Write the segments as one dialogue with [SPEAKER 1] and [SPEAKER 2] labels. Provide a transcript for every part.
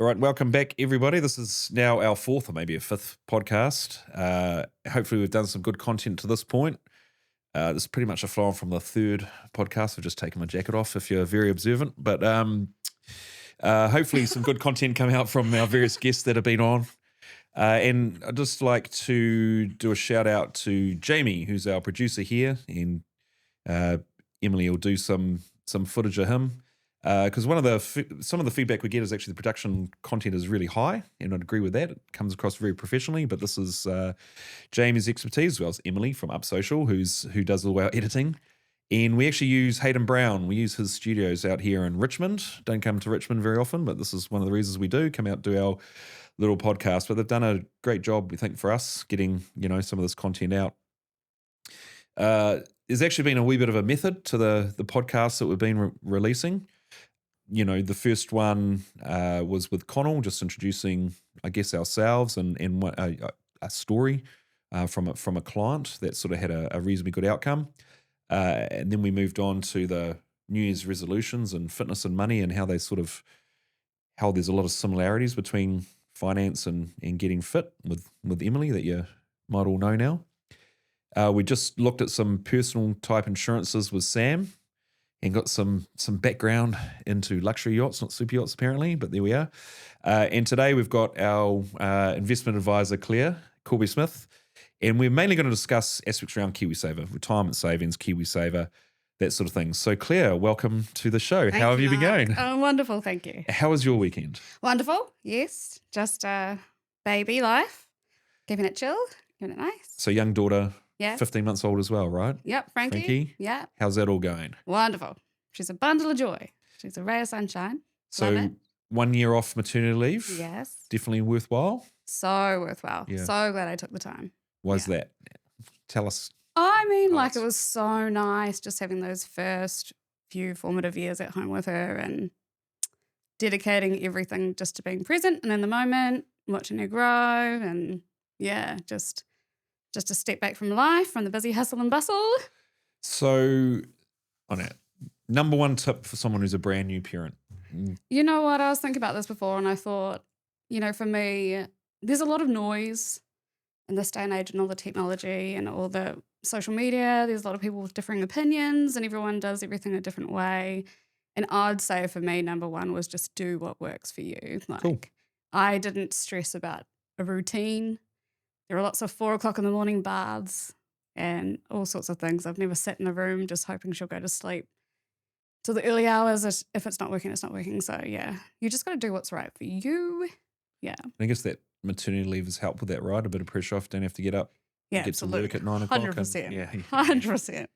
[SPEAKER 1] All right, welcome back, everybody. This is now our fourth or maybe a fifth podcast. Hopefully, we've done some good content to this point. This is pretty much a flow on from the third podcast. I've just taken my jacket off if you're very observant. But hopefully some good content come out from our various guests that have been on. And I'd just like to do a shout out to Jamie, who's our producer here. And Emily will do some footage of him. Because some of the feedback we get is actually the production content is really high, and I'd agree with that. It comes across very professionally, but this is Jamie's expertise, as well as Emily from Up Social, who does all our editing. And we actually use Hayden Brown. We use his studios out here in Richmond. Don't come to Richmond very often, but this is one of the reasons we do come out and do our little podcast. But they've done a great job, we think, for us getting some of this content out. There's actually been a wee bit of a method to the podcasts that we've been releasing. The first one was with Connell, just introducing, I guess, ourselves and a story from a client that sort of had a reasonably good outcome. And then we moved on to the New Year's resolutions and fitness and money and how there's a lot of similarities between finance and getting fit with Emily that you might all know now. We just looked at some personal type insurances with Sam and got some background into luxury yachts, not super yachts apparently, but there we are. And today we've got our investment advisor, Claire, Corby Smith, and we're mainly going to discuss aspects around KiwiSaver, retirement savings, KiwiSaver, that sort of thing. So Claire, welcome to the show. How have you been going?
[SPEAKER 2] Oh, wonderful, thank you.
[SPEAKER 1] How was your weekend?
[SPEAKER 2] Wonderful, yes. Just baby life, keeping it chilled, keeping it nice.
[SPEAKER 1] So young daughter,
[SPEAKER 2] yeah,
[SPEAKER 1] 15 months old as well, right?
[SPEAKER 2] Yep, Frankie. Yeah.
[SPEAKER 1] How's that all going?
[SPEAKER 2] Wonderful. She's a bundle of joy. She's a ray of sunshine.
[SPEAKER 1] So 1 year off maternity leave?
[SPEAKER 2] Yes.
[SPEAKER 1] Definitely worthwhile?
[SPEAKER 2] So worthwhile.
[SPEAKER 1] Yeah.
[SPEAKER 2] So glad I took the time.
[SPEAKER 1] Why's that? Tell us.
[SPEAKER 2] I mean, it was so nice just having those first few formative years at home with her and dedicating everything just to being present and in the moment, watching her grow and, just a step back from life, from the busy hustle and bustle.
[SPEAKER 1] So, on it, number one tip for someone who's a brand new parent.
[SPEAKER 2] You know what? I was thinking about this before and I thought, for me, there's a lot of noise in this day and age and all the technology and all the social media. There's a lot of people with differing opinions and everyone does everything a different way. And I'd say for me, number one was just do what works for you.
[SPEAKER 1] Cool.
[SPEAKER 2] I didn't stress about a routine. There are lots of 4 o'clock in the morning baths and all sorts of things. I've never sat in a room just hoping she'll go to sleep till the early hours. If it's not working, it's not working. So, you just got to do what's right for you. Yeah.
[SPEAKER 1] I guess that maternity leave has helped with that, right? A bit of pressure off. Don't have to get up and get
[SPEAKER 2] absolutely.
[SPEAKER 1] to work at 9 o'clock.
[SPEAKER 2] 100%. 100%.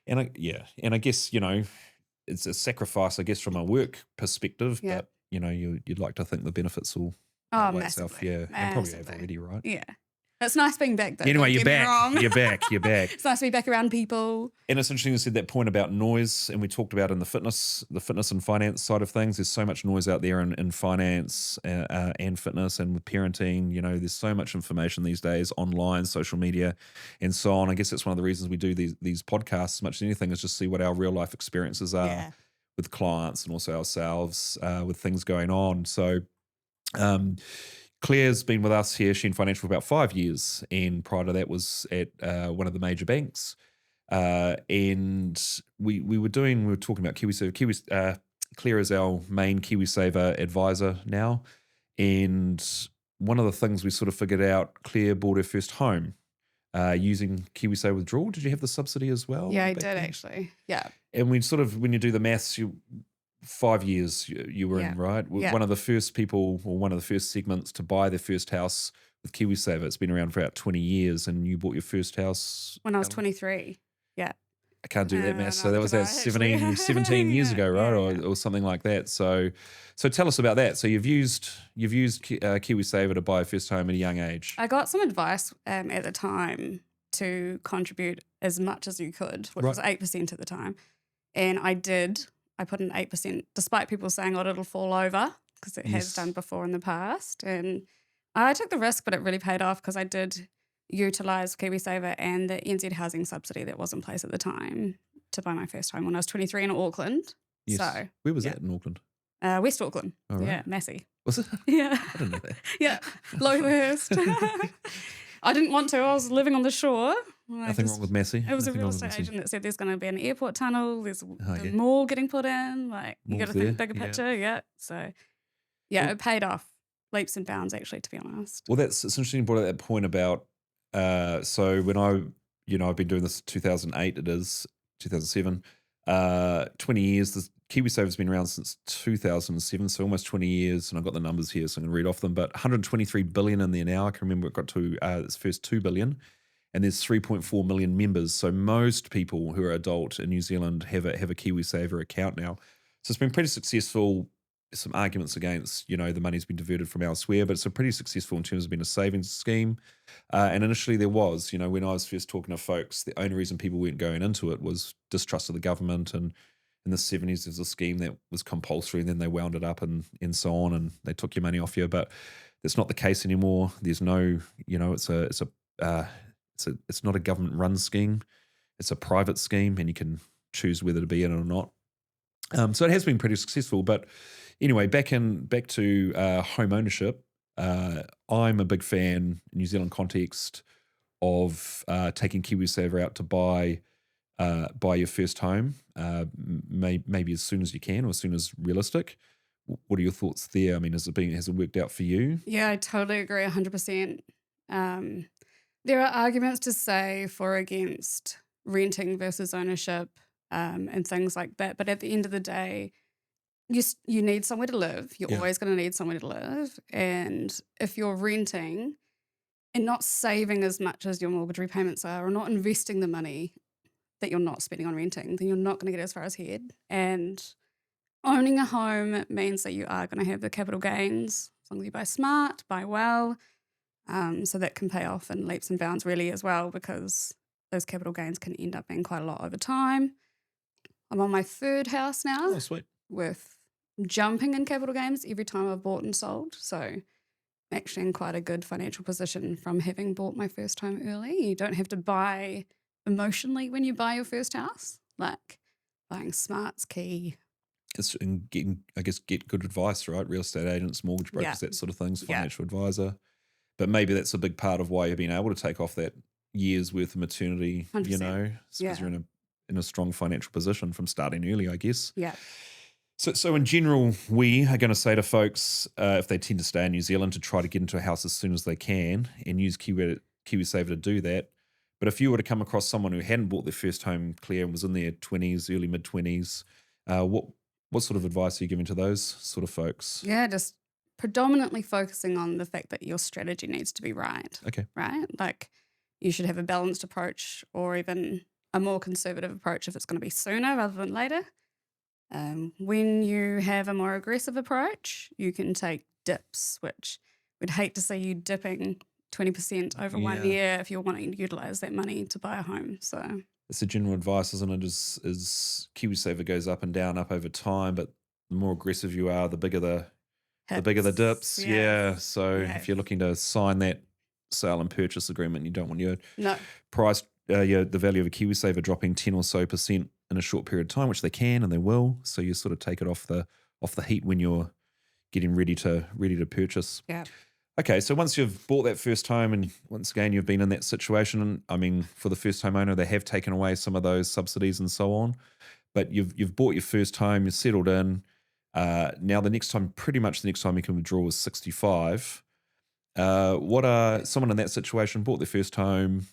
[SPEAKER 1] And I guess, it's a sacrifice, I guess, from a work perspective, but, you'd like to think the benefits will outweigh itself. Yeah, and probably have already, right?
[SPEAKER 2] Yeah. It's nice being back though.
[SPEAKER 1] Anyway, you're back. You're back.
[SPEAKER 2] It's nice to be back around people.
[SPEAKER 1] And it's interesting you said that point about noise, and we talked about in the fitness and finance side of things. There's so much noise out there in finance and fitness and with parenting. There's so much information these days online, social media, and so on. I guess that's one of the reasons we do these podcasts as much as anything is just see what our real life experiences are with clients and also ourselves with things going on. So Claire's been with us here, Sheehan Financial, for about 5 years, and prior to that was at one of the major banks. And we were talking about KiwiSaver. Claire is our main KiwiSaver advisor now, and one of the things we sort of figured out, Claire bought her first home using KiwiSaver withdrawal. Did you have the subsidy as well?
[SPEAKER 2] Yeah, I did actually. Yeah.
[SPEAKER 1] And we sort of, when you do the maths, 5 years you were in, right?
[SPEAKER 2] Yeah.
[SPEAKER 1] One of the first people or one of the first segments to buy their first house with KiwiSaver. It's been around for about 20 years, and you bought your first house
[SPEAKER 2] when I was 23. Yeah.
[SPEAKER 1] I can't do that math. So that was 17 years ago, right? Or something like that. So tell us about that. So you've used KiwiSaver to buy a first home at a young age.
[SPEAKER 2] I got some advice at the time to contribute as much as you could, which was 8% at the time. And I did. I put in 8%, despite people saying, it'll fall over, because it has done before in the past. And I took the risk, but it really paid off because I did utilise KiwiSaver and the NZ housing subsidy that was in place at the time to buy my first home when I was 23 in Auckland.
[SPEAKER 1] Yes.
[SPEAKER 2] So
[SPEAKER 1] where was that in Auckland?
[SPEAKER 2] West Auckland.
[SPEAKER 1] All right.
[SPEAKER 2] Yeah, Massey.
[SPEAKER 1] Was it?
[SPEAKER 2] Yeah.
[SPEAKER 1] I didn't know that.
[SPEAKER 2] Yeah, Lowhurst. I didn't want to. I was living on the shore.
[SPEAKER 1] Nothing wrong with Massey.
[SPEAKER 2] It was a
[SPEAKER 1] Nothing
[SPEAKER 2] real
[SPEAKER 1] wrong with
[SPEAKER 2] estate
[SPEAKER 1] Massey.
[SPEAKER 2] agent that said there's going to be an airport tunnel. There's
[SPEAKER 1] Oh,
[SPEAKER 2] the
[SPEAKER 1] yeah.
[SPEAKER 2] mall getting put in. Like, you got
[SPEAKER 1] Mall's
[SPEAKER 2] to think
[SPEAKER 1] there,
[SPEAKER 2] bigger
[SPEAKER 1] yeah.
[SPEAKER 2] picture. Yeah. So, yeah,
[SPEAKER 1] Well-
[SPEAKER 2] it paid off leaps and bounds, actually, to be honest.
[SPEAKER 1] Well, it's interesting you brought up that point about, so when I've been doing this 2008, it is 2007, 20 years. The KiwiSaver's been around since 2007, so almost 20 years, and I've got the numbers here, so I'm going to read off them, but 123 billion in there now. I can remember it got to its first 2 billion, and there's 3.4 million members, so most people who are adult in New Zealand have a KiwiSaver account now. So it's been pretty successful. Some arguments against, the money's been diverted from elsewhere, but it's a pretty successful in terms of being a savings scheme. And initially there was, when I was first talking to folks, the only reason people weren't going into it was distrust of the government. And in the 70s, there was a scheme that was compulsory, and then they wound it up and so on, and they took your money off you. But that's not the case anymore. There's no, it's not a government-run scheme. It's a private scheme, and you can choose whether to be in it or not. So it has been pretty successful. But anyway, back to home ownership. I'm a big fan in New Zealand context of taking KiwiSaver out to buy your first home, maybe as soon as you can or as soon as realistic. What are your thoughts there? I mean, has it worked out for you?
[SPEAKER 2] Yeah, I totally agree 100%. There are arguments to say for or against renting versus ownership and things like that. But at the end of the day, you need somewhere to live. You're
[SPEAKER 1] Yeah.
[SPEAKER 2] always going to need somewhere to live. And if you're renting and not saving as much as your mortgage repayments are, or not investing the money that you're not spending on renting, then you're not going to get as far ahead. And owning a home means that you are going to have the capital gains as long as you buy smart, buy well. So that can pay off in leaps and bounds really as well, because those capital gains can end up being quite a lot over time. I'm on my third house now
[SPEAKER 1] Oh, sweet.
[SPEAKER 2] with jumping in capital gains every time I've bought and sold. So I'm actually in quite a good financial position from having bought my first home early. You don't have to buy emotionally when you buy your first house. Like buying smart's key.
[SPEAKER 1] It's in get good advice, right? Real estate agents, mortgage brokers,
[SPEAKER 2] Yeah.
[SPEAKER 1] that sort of things,
[SPEAKER 2] Yeah.
[SPEAKER 1] financial advisor. But maybe that's a big part of why you're being able to take off that year's worth of maternity,
[SPEAKER 2] 100%.
[SPEAKER 1] because
[SPEAKER 2] Yeah.
[SPEAKER 1] you're in a strong financial position from starting early, I guess.
[SPEAKER 2] Yeah.
[SPEAKER 1] So in general, we are going to say to folks, if they tend to stay in New Zealand, to try to get into a house as soon as they can and use KiwiSaver to do that. But if you were to come across someone who hadn't bought their first home, Claire, and was in their 20s, early mid-20s, what sort of advice are you giving to those sort of folks?
[SPEAKER 2] Yeah, just predominantly focusing on the fact that your strategy needs to be right.
[SPEAKER 1] Okay.
[SPEAKER 2] Right? Like you should have a balanced approach, or even a more conservative approach if it's going to be sooner rather than later. When you have a more aggressive approach, you can take dips, which we'd hate to see you dipping 20% over 1
[SPEAKER 1] Yeah.
[SPEAKER 2] year if you're wanting to utilize that money to buy a home. So
[SPEAKER 1] It's the general advice, isn't it? Is KiwiSaver goes up and down, up over time, but the more aggressive you are, the bigger the bigger the
[SPEAKER 2] hits,
[SPEAKER 1] dips. Yeah. So
[SPEAKER 2] yeah.
[SPEAKER 1] if you're looking to sign that sale and purchase agreement, you don't want your
[SPEAKER 2] No,
[SPEAKER 1] price, the value of a KiwiSaver dropping 10 or so percent in a short period of time, which they can and they will. So you sort of take it off the heat when you're getting ready to purchase.
[SPEAKER 2] yeah.
[SPEAKER 1] Okay, so once you've bought that first home, and once again you've been in that situation, and I mean, for the first home owner, they have taken away some of those subsidies and so on, but you've bought your first home, you're settled in. Now pretty much the next time you can withdraw is 65. What are someone in that situation bought their first home,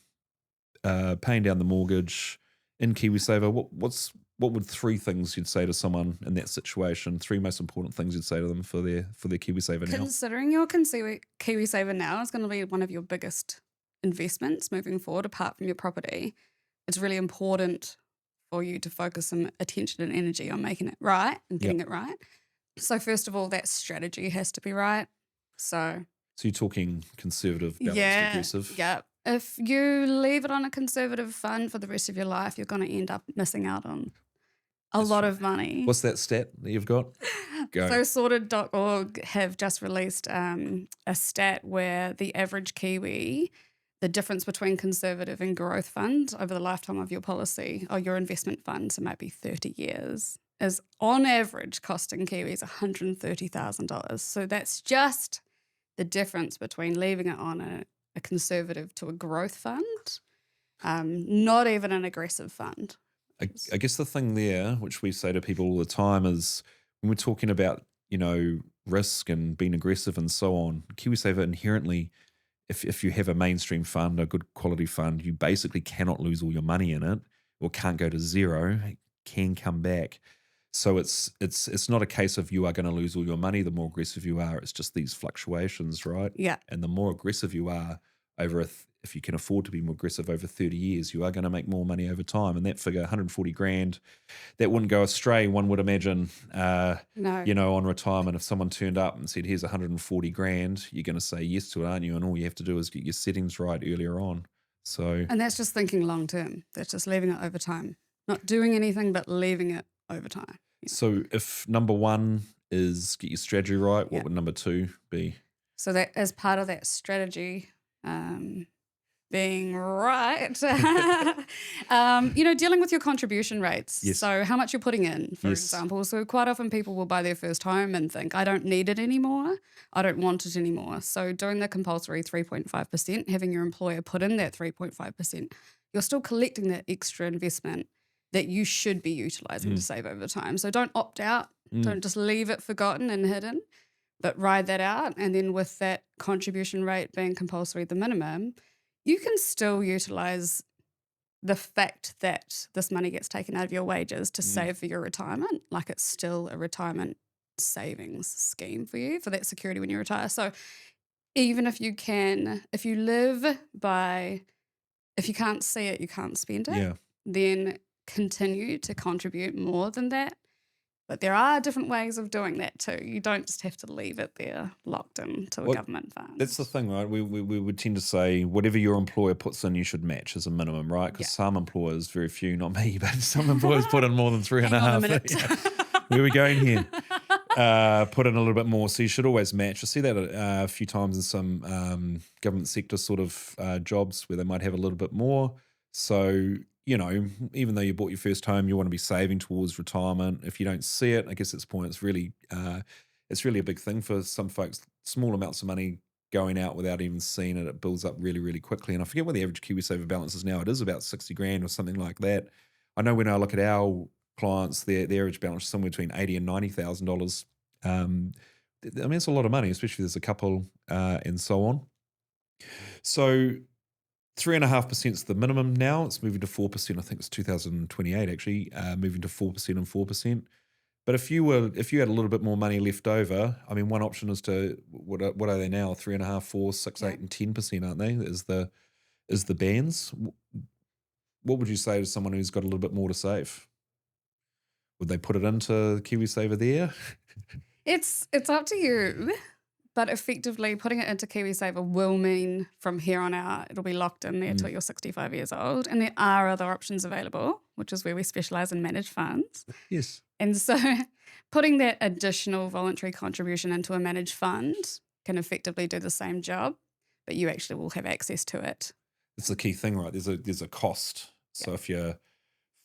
[SPEAKER 1] paying down the mortgage in KiwiSaver? What would 3 things you'd say to someone in that situation? 3 most important things you'd say to them for their KiwiSaver now?
[SPEAKER 2] Considering your KiwiSaver now is going to be one of your biggest investments moving forward, apart from your property, it's really important for you to focus some attention and energy on making it right and getting it right. So first of all, that strategy has to be right. So
[SPEAKER 1] you're talking conservative, balanced, aggressive.
[SPEAKER 2] Yeah. If you leave it on a conservative fund for the rest of your life, you're going to end up missing out on a lot of money.
[SPEAKER 1] What's that stat that you've got? Go.
[SPEAKER 2] So sorted.org have just released a stat where the average Kiwi, the difference between conservative and growth funds over the lifetime of your policy or your investment fund, so it might be 30 years, is on average costing Kiwis $130,000. So that's just the difference between leaving it on a conservative to a growth fund, not even an aggressive fund.
[SPEAKER 1] I guess the thing there, which we say to people all the time, is when we're talking about, risk and being aggressive and so on, KiwiSaver inherently, if you have a mainstream fund, a good quality fund, you basically cannot lose all your money in it or can't go to zero. It can come back. So it's not a case of you are going to lose all your money the more aggressive you are. It's just these fluctuations, right?
[SPEAKER 2] Yeah.
[SPEAKER 1] And the more aggressive you are over if you can afford to be more aggressive over 30 years, you are going to make more money over time. And that figure, 140 grand, that wouldn't go astray, one would imagine,
[SPEAKER 2] No.
[SPEAKER 1] on retirement. If someone turned up and said, here's 140 grand, you're going to say yes to it, aren't you? And all you have to do is get your settings right earlier on. So,
[SPEAKER 2] And that's just thinking long term. That's just leaving it over time. Not doing anything, but leaving it over time.
[SPEAKER 1] So if number one is get your strategy right, what
[SPEAKER 2] Yeah.
[SPEAKER 1] would number two be?
[SPEAKER 2] So that as part of that strategy, being right, dealing with your contribution rates.
[SPEAKER 1] Yes.
[SPEAKER 2] So how much you're putting in, for
[SPEAKER 1] Yes.
[SPEAKER 2] example. So quite often people will buy their first home and think, I don't need it anymore. I don't want it anymore. So doing the compulsory 3.5%, having your employer put in that 3.5%, you're still collecting that extra investment that you should be utilising to save over time. So don't opt out. Don't just leave it forgotten and hidden, but ride that out. And then with that contribution rate being compulsory at the minimum, you can still utilise the fact that this money gets taken out of your wages to save for your retirement. Like it's still a retirement savings scheme for you, for that security when you retire. So even if you can't see it, you can't spend it,
[SPEAKER 1] Yeah.
[SPEAKER 2] then continue to contribute more than that. But there are different ways of doing that too. You don't just have to leave it there locked into a
[SPEAKER 1] Well,
[SPEAKER 2] government fund.
[SPEAKER 1] That's the thing, right? We would tend to say whatever your employer puts in, you should match as a minimum, right? Because some employers, very few, not me, but some employers put in more than 3.5.
[SPEAKER 2] Hang on a minute.
[SPEAKER 1] Yeah. Where are we going here? Put in a little bit more. So you should always match. I see that a few times in some government sector sort of jobs where they might have a little bit more. So, even though you bought your first home, you want to be saving towards retirement. If you don't see it, I guess at this point it's really a big thing for some folks. Small amounts of money going out without even seeing it, it builds up really, really quickly. And I forget what the average KiwiSaver balance is now. It is about 60 grand or something like that. I know when I look at our clients, their average balance is somewhere between $80,000 and $90,000. It's a lot of money, especially if there's a couple and so on. So 3.5% is the minimum now. It's moving to 4%. I think it's 2028 actually, moving to 4% and 4%. But if you had a little bit more money left over, one option is to what are they now? 3.5%, 4%, 6%, 8%, and 10%, aren't they? Is the bands? What would you say to someone who's got a little bit more to save? Would they put it into KiwiSaver there?
[SPEAKER 2] It's up to you, but effectively putting it into KiwiSaver will mean from here on out it'll be locked in there till you're 65 years old. And there are other options available, which is where we specialise in managed funds.
[SPEAKER 1] Yes.
[SPEAKER 2] And so putting that additional voluntary contribution into a managed fund can effectively do the same job, but you actually will have access to it.
[SPEAKER 1] It's the key thing, right? There's a cost. So if you're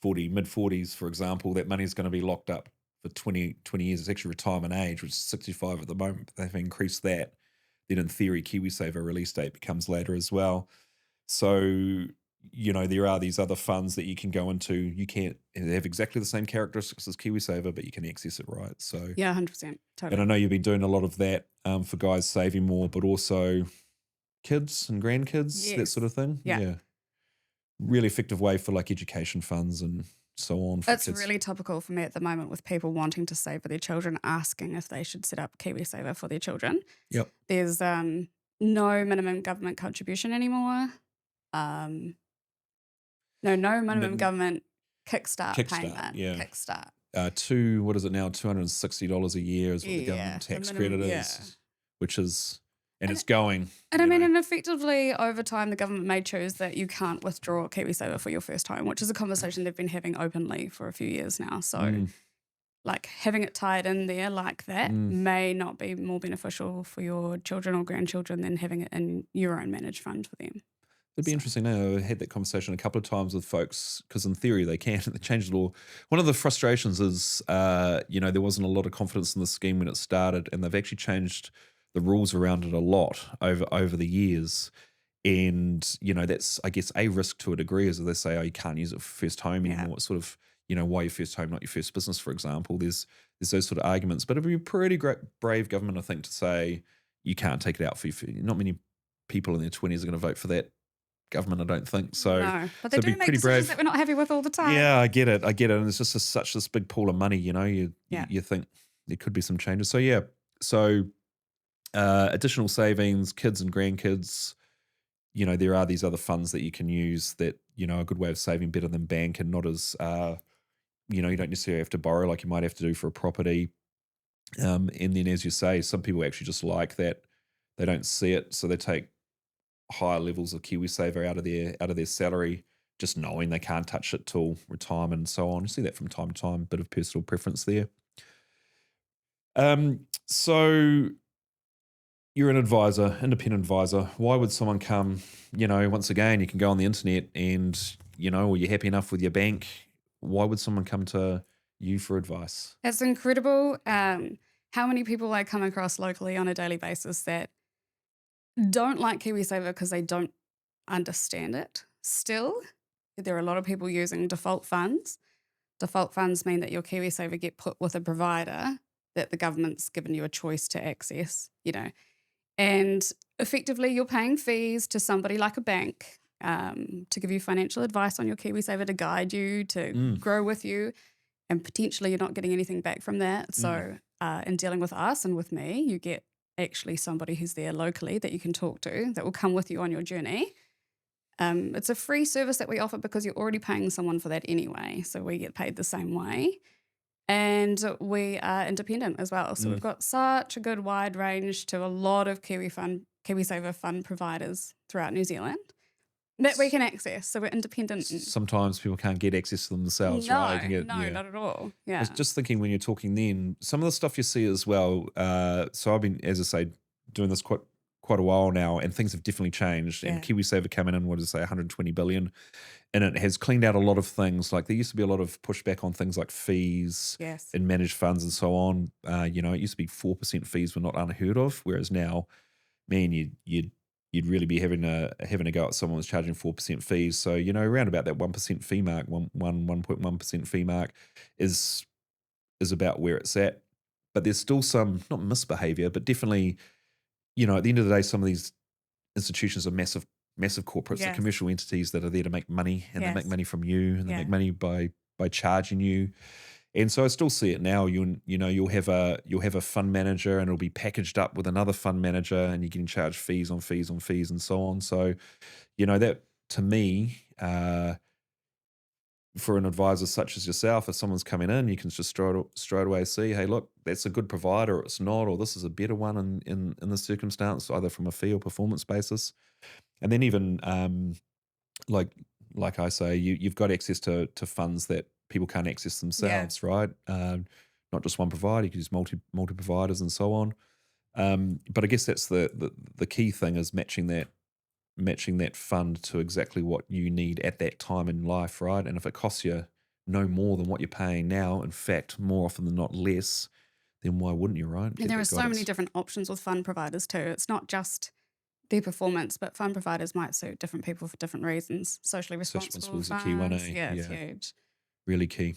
[SPEAKER 1] mid-40s, for example, that money is going to be locked up for 20 years. It's actually retirement age, which is 65 at the moment. But they've increased that. Then in theory, KiwiSaver release date becomes later as well. So, there are these other funds that you can go into. You can't have exactly the same characteristics as KiwiSaver, but you can access it, right? So
[SPEAKER 2] Yeah, 100%. Totally.
[SPEAKER 1] And I know you've been doing a lot of that for guys saving more, but also kids and grandkids, that sort of thing.
[SPEAKER 2] Yeah.
[SPEAKER 1] Really effective way for like education funds and so on. For
[SPEAKER 2] It's
[SPEAKER 1] kids.
[SPEAKER 2] really topical for me at the moment with people wanting to save for their children, asking if they should set up KiwiSaver for their children.
[SPEAKER 1] Yep.
[SPEAKER 2] There's no minimum government contribution anymore. No minimum government kickstart payment.
[SPEAKER 1] Yeah.
[SPEAKER 2] Kickstart.
[SPEAKER 1] What is it now? $260 a year is what the government tax credit is, which is, and it's going.
[SPEAKER 2] And and effectively over time, the government may choose that you can't withdraw KiwiSaver for your first home, which is a conversation they've been having openly for a few years now. So like having it tied in there like that may not be more beneficial for your children or grandchildren than having it in your own managed fund for them.
[SPEAKER 1] It'd be
[SPEAKER 2] So,
[SPEAKER 1] interesting. Now, I had that conversation a couple of times with folks because, in theory, they can. They change the law. One of the frustrations is, there wasn't a lot of confidence in the scheme when it started, and they've actually changed the rules around it a lot over the years. And that's, I guess, a risk to a degree, is that they say, oh, you can't use it for first home
[SPEAKER 2] yeah.
[SPEAKER 1] anymore. It's sort of, why your first home, not your first business, for example. There's those sort of arguments, but it'd be a pretty great brave government, I think, to say you can't take it out for you. Not many people in their 20s are going to vote for that government, I don't think. So
[SPEAKER 2] No, but they
[SPEAKER 1] so
[SPEAKER 2] do
[SPEAKER 1] be
[SPEAKER 2] make
[SPEAKER 1] pretty
[SPEAKER 2] decisions
[SPEAKER 1] brave.
[SPEAKER 2] that we're not happy with all the time.
[SPEAKER 1] Yeah, I get it. And it's just such this big pool of money,
[SPEAKER 2] Yeah.
[SPEAKER 1] you think there could be some changes. So yeah. So additional savings, kids and grandkids, there are these other funds that you can use that, a good way of saving, better than bank, and not as you don't necessarily have to borrow like you might have to do for a property. And then, as you say, some people actually just like that. They don't see it, so they take higher levels of KiwiSaver out of their salary, just knowing they can't touch it till retirement and so on. You see that from time to time, bit of personal preference there. So you're an advisor, independent advisor. Why would someone come? Once again, you can go on the internet and or you're happy enough with your bank. Why would someone come to you for advice?
[SPEAKER 2] It's incredible how many people I come across locally on a daily basis that don't like KiwiSaver because they don't understand it. Still, there are a lot of people using default funds. Default funds mean that your KiwiSaver get put with a provider that the government's given you a choice to access, and effectively you're paying fees to somebody like a bank to give you financial advice on your KiwiSaver, to guide you, to
[SPEAKER 1] Mm,
[SPEAKER 2] grow with you, and potentially you're not getting anything back from that.
[SPEAKER 1] mm.
[SPEAKER 2] So in dealing with us and with me, you get actually somebody who's there locally that you can talk to that will come with you on your journey. It's a free service that we offer because you're already paying someone for that anyway. So we get paid the same way. And we are independent as well. So
[SPEAKER 1] Mm.
[SPEAKER 2] we've got such a good wide range to a lot of KiwiSaver fund providers throughout New Zealand that we can access. So we're independent.
[SPEAKER 1] Sometimes people can't get access to them themselves, right? You can get,
[SPEAKER 2] No,
[SPEAKER 1] yeah.
[SPEAKER 2] not at all.
[SPEAKER 1] I
[SPEAKER 2] Yeah.
[SPEAKER 1] was just thinking when you're talking then, some of the stuff you see as well. So I've been, as I say, doing this quite a while now, and things have definitely changed. And
[SPEAKER 2] Yeah.
[SPEAKER 1] KiwiSaver coming in, 120 billion, and it has cleaned out a lot of things. Like there used to be a lot of pushback on things like fees
[SPEAKER 2] Yes.
[SPEAKER 1] and managed funds and so on. It used to be 4% fees were not unheard of, whereas now, man, you'd really be having a go at someone that's charging 4% fees. So around about that 1% fee mark, 1.1% fee mark is about where it's at. But there's still some, not misbehavior, but definitely, at the end of the day, some of these institutions are massive corporates, they're
[SPEAKER 2] Yes.
[SPEAKER 1] commercial entities that are there to make money, and they make
[SPEAKER 2] Yes.
[SPEAKER 1] money from you, and they
[SPEAKER 2] Yeah.
[SPEAKER 1] make money by charging you. And so I still see it now. You'll have a fund manager, and it'll be packaged up with another fund manager, and you're getting charged fees on fees on fees and so on. So, that to me, for an advisor such as yourself, if someone's coming in, you can just straight away see, hey, look, that's a good provider, or it's not, or this is a better one in this circumstance, either from a fee or performance basis. And then even like I say, you've got access to funds that people can't access themselves, right? Not just one provider, you can use multi providers and so on. But I guess that's the key thing, is matching that fund to exactly what you need at that time in life, right? And if it costs you no more than what you're paying now, in fact, more often than not less, then why wouldn't you, right?
[SPEAKER 2] And there are so many different options with fund providers too. It's not just their performance, but fund providers might suit different people for different reasons. Socially
[SPEAKER 1] Social
[SPEAKER 2] responsible
[SPEAKER 1] is a key one,
[SPEAKER 2] funds,
[SPEAKER 1] eh?
[SPEAKER 2] yeah, it's
[SPEAKER 1] Yeah,
[SPEAKER 2] huge.
[SPEAKER 1] really key.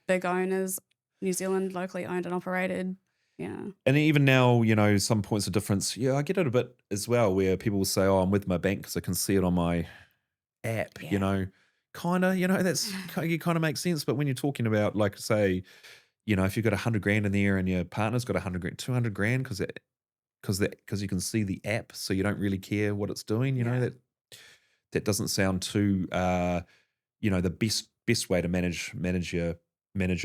[SPEAKER 2] Big owners, New Zealand, locally owned and operated. Yeah.
[SPEAKER 1] And even now, some points of difference. Yeah, I get it a bit as well, where people will say, "Oh, I'm with my bank because I can see it on my app."
[SPEAKER 2] Yeah.
[SPEAKER 1] Kind of, that's it kind of makes sense. But when you're talking about, like, say, if you've got 100 grand in there and your partner's got 100 grand, 200 grand, because you can see the app, so you don't really care what it's doing.
[SPEAKER 2] Yeah.
[SPEAKER 1] That doesn't sound too, the best way to manage your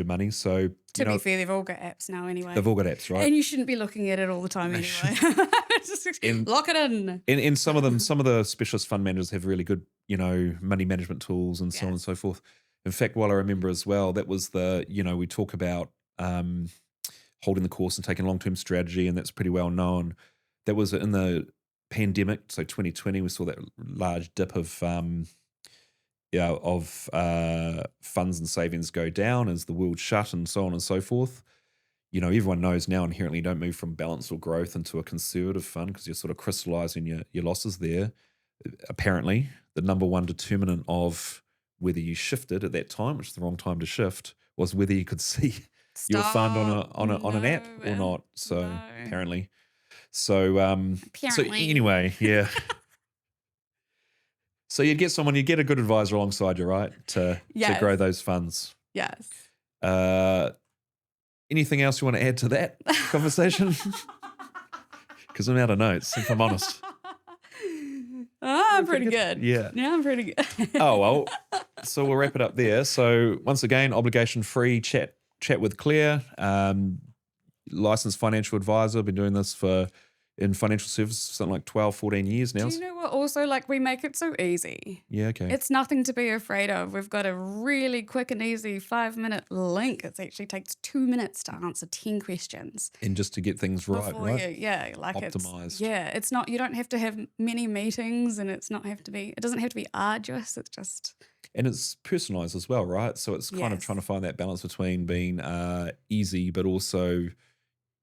[SPEAKER 1] money. So
[SPEAKER 2] To be fair, they've all got apps now anyway.
[SPEAKER 1] they've all got apps, right?
[SPEAKER 2] And you shouldn't be looking at it all the time
[SPEAKER 1] They
[SPEAKER 2] anyway. Just
[SPEAKER 1] And-
[SPEAKER 2] lock it in.
[SPEAKER 1] And some of them, some of the specialist fund managers have really good, money management tools and so on and
[SPEAKER 2] Yes.
[SPEAKER 1] so forth. In fact, while I remember as well, that was we talk about holding the course and taking long-term strategy, and that's pretty well known. That was in the pandemic, so 2020, we saw that large dip of funds and savings go down as the world shut and so on and so forth. Everyone knows now inherently you don't move from balance or growth into a conservative fund because you're sort of crystallizing your losses there. Apparently, the number one determinant of whether you shifted at that time, which is the wrong time to shift, was whether you could see your fund on an app or not. So apparently. So anyway, yeah. So you'd get a good advisor alongside you, right? To grow those funds.
[SPEAKER 2] Yes.
[SPEAKER 1] Anything else you want to add to that conversation? Because I'm out of notes, if I'm honest.
[SPEAKER 2] I'm pretty good.
[SPEAKER 1] Yeah.
[SPEAKER 2] Yeah, I'm pretty good.
[SPEAKER 1] Oh, well, so we'll wrap it up there. So once again, obligation-free chat with Claire, licensed financial advisor. Been doing this in financial services something like 12, 14 years now.
[SPEAKER 2] Do you know what? Also, we make it so easy.
[SPEAKER 1] Yeah, okay.
[SPEAKER 2] It's nothing to be afraid of. We've got a really quick and easy 5-minute link. It actually takes 2 minutes to answer 10 questions.
[SPEAKER 1] And just to get things right, right?
[SPEAKER 2] Optimized. It's not, you don't have to have many meetings, and it doesn't have to be arduous. It's just...
[SPEAKER 1] And it's personalized as well, right? So it's kind of trying to find that balance between being easy, but also...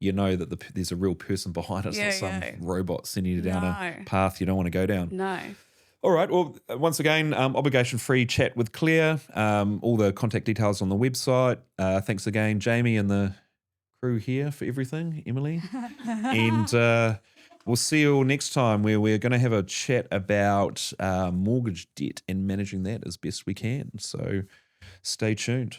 [SPEAKER 1] that there's a real person behind it. It's not some robot sending you down a path you don't want to go down.
[SPEAKER 2] No.
[SPEAKER 1] All right. Well, once again, obligation-free chat with Claire. All the contact details on the website. Thanks again, Jamie and the crew here for everything, Emily. And we'll see you all next time where we're going to have a chat about mortgage debt and managing that as best we can. So stay tuned.